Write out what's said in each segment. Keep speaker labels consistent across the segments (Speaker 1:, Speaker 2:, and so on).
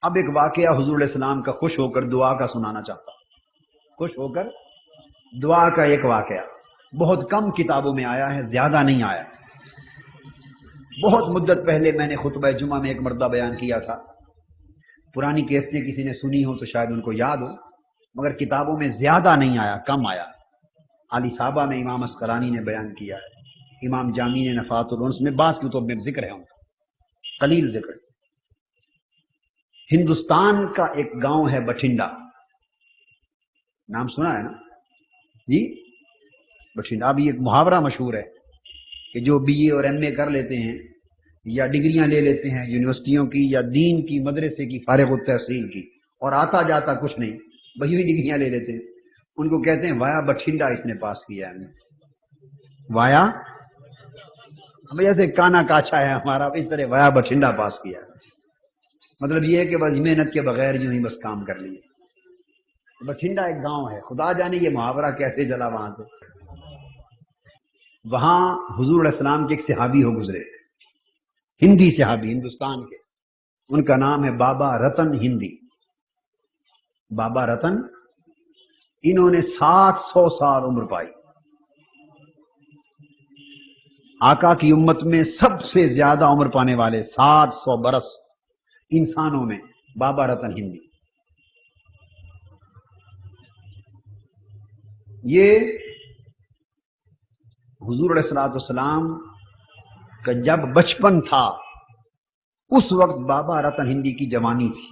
Speaker 1: اب ایک واقعہ حضور علیہ السلام کا خوش ہو کر دعا کا سنانا چاہتا ہوں. خوش ہو کر دعا کا ایک واقعہ بہت کم کتابوں میں آیا ہے، زیادہ نہیں آیا. بہت مدت پہلے میں نے خطبہ جمعہ میں ایک مرتبہ بیان کیا تھا. پرانی کیسٹیں کسی نے سنی ہو تو شاید ان کو یاد ہو، مگر کتابوں میں زیادہ نہیں آیا، کم آیا. علی صابہ میں امام عسقلانی نے بیان کیا ہے، امام جامی نے نفات الانس میں، بعض کتب میں ذکر ہے ان کا، قلیل ذکر. ہندوستان کا ایک گاؤں ہے بٹھنڈا، نام سنا ہے نا جی؟ بٹھنڈا. اب یہ ایک محاورہ مشہور ہے کہ جو بی اے اور ایم اے کر لیتے ہیں یا ڈگریاں لے لیتے ہیں یونیورسٹیوں کی یا دین کی مدرسے کی فارغ التحصیل کی، اور آتا جاتا کچھ نہیں، وہی ڈگریاں لے لیتے ہیں، ان کو کہتے ہیں وایا بٹھنڈا اس نے پاس کیا ہے. وایا جیسے کانا کاچا ہے ہمارا، اس طرح وایا بٹھنڈا پاس کیا ہے. مطلب یہ ہے کہ بس محنت کے بغیر یوں ہی بس کام کر لیے. بٹھنڈا ایک گاؤں ہے، خدا جانے یہ محاورہ کیسے چلا وہاں سے. وہاں حضور علیہ السلام کے ایک صحابی ہو گزرے، ہندی صحابی، ہندوستان کے. ان کا نام ہے بابا رتن ہندی. بابا رتن، انہوں نے 700 سال عمر پائی. آقا کی امت میں سب سے زیادہ عمر پانے والے 700 برس انسانوں میں بابا رتن ہندی. یہ حضور علیہ الصلوۃ والسلام کا جب بچپن تھا اس وقت بابا رتن ہندی کی جوانی تھی.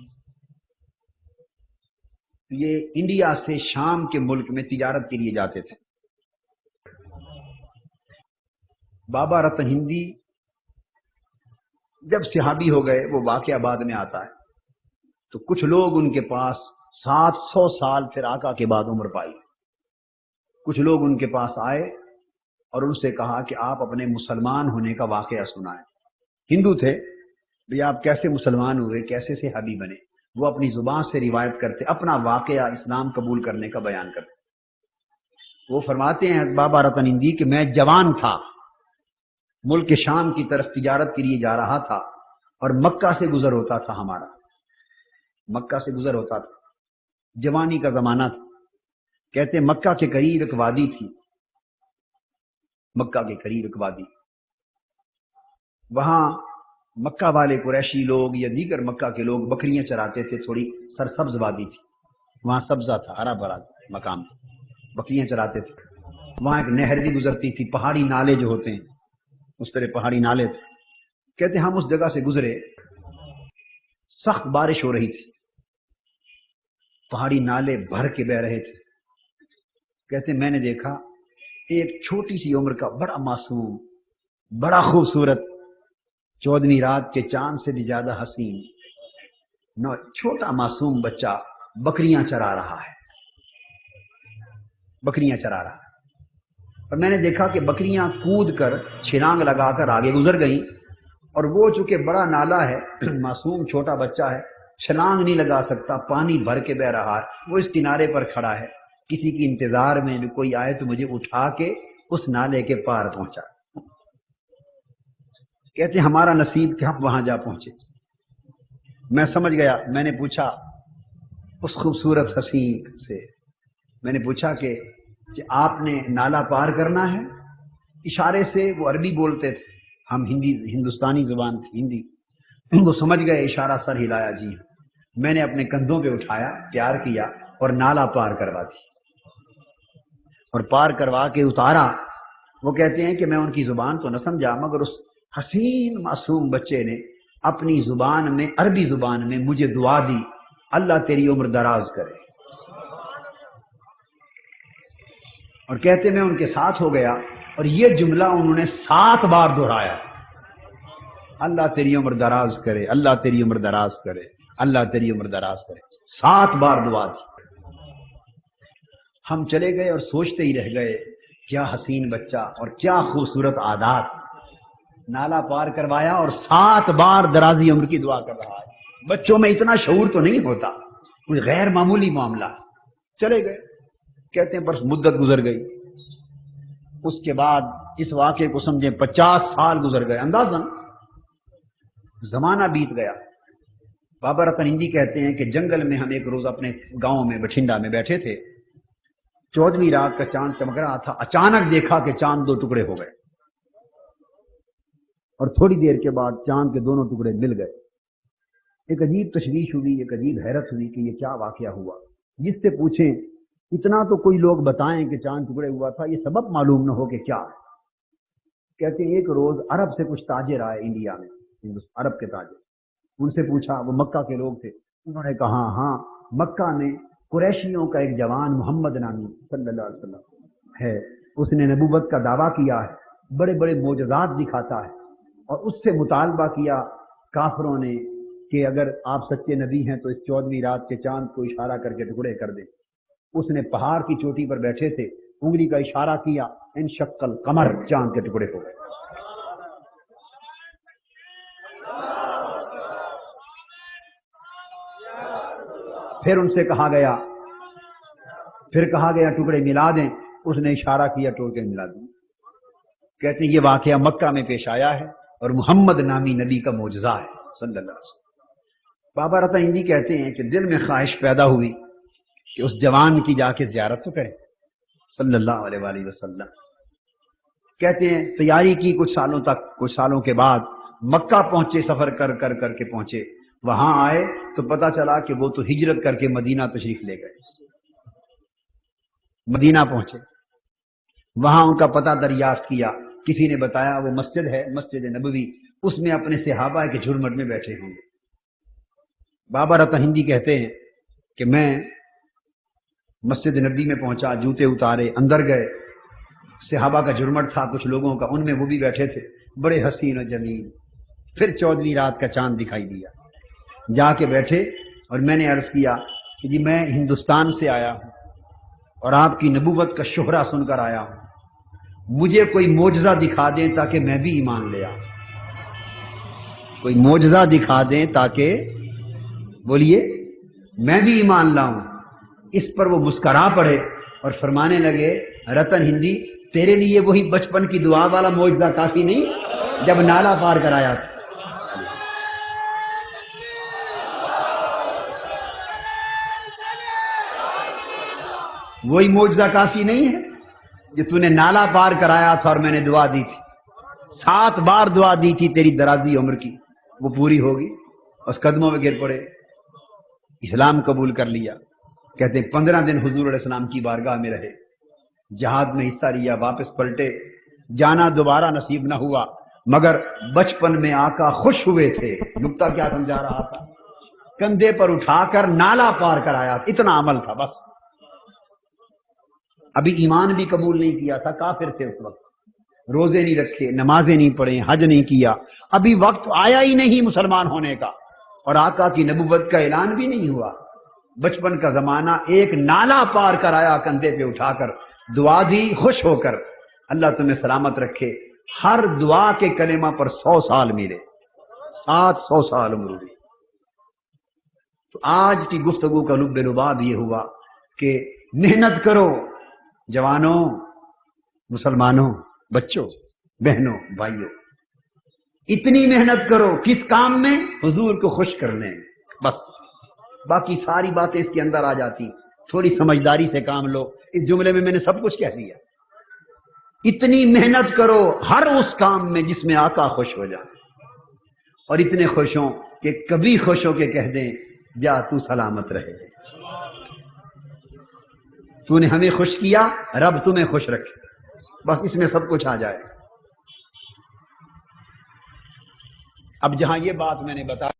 Speaker 1: یہ انڈیا سے شام کے ملک میں تجارت کے لیے جاتے تھے. بابا رتن ہندی جب صحابی ہو گئے، وہ واقعہ بعد میں آتا ہے، تو کچھ لوگ ان کے پاس 700 سال پھر آقا کے بعد عمر پائی. کچھ لوگ ان کے پاس آئے اور ان سے کہا کہ آپ اپنے مسلمان ہونے کا واقعہ سنائیں. ہندو تھے، بھئی آپ کیسے مسلمان ہوئے، کیسے صحابی بنے. وہ اپنی زبان سے روایت کرتے، اپنا واقعہ اسلام قبول کرنے کا بیان کرتے. وہ فرماتے ہیں بابا رتن ہندی کہ میں جوان تھا، ملک شام کی طرف تجارت کے لیے جا رہا تھا، اور مکہ سے گزر ہوتا تھا ہمارا، مکہ سے گزر ہوتا تھا. جوانی کا زمانہ تھا. کہتے مکہ کے قریب ایک وادی تھی، مکہ کے قریب ایک وادی. وہاں مکہ والے قریشی لوگ یا دیگر مکہ کے لوگ بکریاں چراتے تھے. تھوڑی سرسبز وادی تھی، وہاں سبزہ تھا، ہرا بھرا مقام تھا، بکریاں چراتے تھے. وہاں ایک نہر بھی گزرتی تھی، پہاڑی نالے جو ہوتے ہیں اس طرح پہاڑی نالے تھے. کہتے ہم اس جگہ سے گزرے، سخت بارش ہو رہی تھی، پہاڑی نالے بھر کے بہ رہے تھے. کہتے میں نے دیکھا ایک چھوٹی سی عمر کا بڑا معصوم، بڑا خوبصورت، 14ویں رات کے چاند سے بھی زیادہ حسین چھوٹا معصوم بچہ بکریاں چرا رہا ہے، بکریاں چرا رہا ہے. اور میں نے دیکھا کہ بکریاں کود کر چھلانگ لگا کر آگے گزر گئیں، اور وہ چونکہ بڑا نالا ہے، معصوم چھوٹا بچہ ہے، چھلانگ نہیں لگا سکتا، پانی بھر کے بہ رہا ہے. وہ اس کنارے پر کھڑا ہے، کسی کی انتظار میں کوئی آئے تو مجھے اٹھا کے اس نالے کے پار پہنچا. کہتے ہمارا نصیب کہ ہم وہاں جا پہنچے. میں سمجھ گیا. میں نے پوچھا اس خوبصورت حسین سے، میں نے پوچھا کہ آپ نے نالا پار کرنا ہے؟ اشارے سے، وہ عربی بولتے تھے، ہم ہندوستانی زبان تھی ہندی. وہ سمجھ گئے، اشارہ سر ہلایا جی. میں نے اپنے کندھوں پہ اٹھایا، پیار کیا اور نالا پار کروا دی، اور پار کروا کے اتارا. وہ کہتے ہیں کہ میں ان کی زبان تو نہ سمجھا، مگر اس حسین معصوم بچے نے اپنی زبان میں، عربی زبان میں مجھے دعا دی، اللہ تیری عمر دراز کرے. اور کہتے میں ان کے ساتھ ہو گیا، اور یہ جملہ انہوں نے 7 بار دہرایا، اللہ تیری عمر دراز کرے، اللہ تیری عمر دراز کرے، اللہ تیری عمر دراز کرے. 7 بار دعا دی. ہم چلے گئے اور سوچتے ہی رہ گئے، کیا حسین بچہ اور کیا خوبصورت عادات. نالا پار کروایا اور 7 بار درازی عمر کی دعا کر رہا ہے. بچوں میں اتنا شعور تو نہیں ہوتا، کوئی غیر معمولی معاملہ. چلے گئے. کہتے ہیں بس مدت گزر گئی. اس کے بعد اس واقعے کو سمجھیں 50 سال گزر گئے، اندازاً زمانہ بیت گیا. بابا رتن ہندی کہتے ہیں کہ جنگل میں ہم ایک روز اپنے گاؤں میں بٹھنڈا میں بیٹھے تھے، 14ویں رات کا چاند چمک رہا تھا، اچانک دیکھا کہ چاند 2 ٹکڑے ہو گئے، اور تھوڑی دیر کے بعد چاند کے دونوں ٹکڑے مل گئے۔ ایک عجیب تشویش ہوئی، ایک عجیب حیرت ہوئی کہ یہ کیا واقعہ ہوا۔ جس سے پوچھیں اتنا تو کوئی لوگ بتائیں کہ چاند ٹکڑے ہوا تھا، یہ سبب معلوم نہ ہو کہ کیا ہے۔ کہتے ہیں ایک روز عرب سے کچھ تاجر آئے انڈیا میں، عرب کے تاجر، ان سے پوچھا، وہ مکہ کے لوگ تھے، انہوں نے کہا ہاں مکہ میں قریشیوں کا ایک جوان محمد نامی صلی اللہ علیہ وسلم ہے، اس نے نبوت کا دعویٰ کیا ہے، بڑے بڑے معجزات دکھاتا ہے، اور اس سے مطالبہ کیا کافروں نے کہ اگر آپ سچے نبی ہیں تو اس 14ویں رات کے چاند کو اشارہ کر کے ٹکڑے کر دیں۔ اس نے پہاڑ کی چوٹی پر بیٹھے تھے، انگلی کا اشارہ کیا، انشق القمر، چاند کے ٹکڑے ہو گئے۔ پھر ان سے کہا گیا ٹکڑے ملا دیں، اس نے اشارہ کیا، ٹکڑے ملا دیں۔ کہتے ہیں یہ واقعہ مکہ میں پیش آیا ہے اور محمد نامی نبی کا معجزہ ہے صلی اللہ علیہ وسلم۔ بابا رتن ہندی کہتے ہیں کہ دل میں خواہش پیدا ہوئی کہ اس جوان کی جا کے زیارت تو کریں صلی اللہ علیہ وآلہ وسلم۔ کہتے ہیں تیاری کی کچھ سالوں کے بعد مکہ پہنچے، سفر کر کے پہنچے، وہاں آئے تو پتا چلا کہ وہ تو ہجرت کر کے مدینہ تشریف لے گئے۔ مدینہ پہنچے، وہاں ان کا پتہ دریافت کیا، کسی نے بتایا وہ مسجد ہے، مسجد نبوی، اس میں اپنے صحابہ کے جھرمٹ میں بیٹھے ہوں گے۔ بابا رتن ہندی کہتے ہیں کہ میں مسجد نبی میں پہنچا، جوتے اتارے، اندر گئے، صحابہ کا جھرمٹ تھا کچھ لوگوں کا، ان میں وہ بھی بیٹھے تھے، بڑے حسین و جمیل۔ پھر 14ویں رات کا چاند دکھائی دیا، جا کے بیٹھے، اور میں نے عرض کیا کہ جی میں ہندوستان سے آیا ہوں اور آپ کی نبوت کا شہرہ سن کر آیا ہوں، مجھے کوئی معجزہ دکھا دیں تاکہ میں بھی ایمان لے آؤں، کوئی معجزہ دکھا دیں تاکہ بولیے میں بھی ایمان لاؤں۔ اس پر وہ مسکرا پڑے اور فرمانے لگے، رتن ہندی تیرے لیے وہی بچپن کی دعا والا معجزہ کافی نہیں جب نالا پار کرایا تھا؟ وہی معجزہ کافی نہیں ہے جو تو نے نالا پار کرایا تھا اور میں نے دعا دی تھی، 7 بار دعا دی تھی تیری درازی عمر کی، وہ پوری ہوگی۔ اس قدموں میں گر پڑے، اسلام قبول کر لیا۔ کہتے ہیں 15 دن حضور علیہ السلام کی بارگاہ میں رہے، جہاد میں حصہ لیا، واپس پلٹے، جانا دوبارہ نصیب نہ ہوا، مگر بچپن میں آقا خوش ہوئے تھے۔ نکتہ کیا سمجھا رہا تھا؟ کندھے پر اٹھا کر نالا پار کرایا، اتنا عمل تھا بس۔ ابھی ایمان بھی قبول نہیں کیا تھا، کافر تھے اس وقت، روزے نہیں رکھے، نمازیں نہیں پڑھیں، حج نہیں کیا، ابھی وقت آیا ہی نہیں مسلمان ہونے کا، اور آقا کی نبوت کا اعلان بھی نہیں ہوا۔ بچپن کا زمانہ، ایک نالا پار کرایا کندھے پہ اٹھا کر، دعا دی، خوش ہو کر، اللہ تمہیں سلامت رکھے۔ ہر دعا کے کلمہ پر 100 سال ملے، 700 سال عمر ہوئی۔ تو آج کی گفتگو کا لب لباب یہ ہوا کہ محنت کرو جوانوں، مسلمانوں، بچوں، بہنوں، بھائیوں، اتنی محنت کرو، کس کام میں؟ حضور کو خوش کرنے، بس باقی ساری باتیں اس کے اندر آ جاتی، تھوڑی سمجھداری سے کام لو۔ اس جملے میں نے سب کچھ کہہ دیا۔ اتنی محنت کرو ہر اس کام میں جس میں آقا خوش ہو جائے، اور اتنے خوش ہوں کہ کبھی خوش ہو کے کہہ دیں جا تو سلامت رہے، تو نے ہمیں خوش کیا، رب تمہیں خوش رکھے، بس اس میں سب کچھ آ جائے۔ اب جہاں یہ بات میں نے بتایا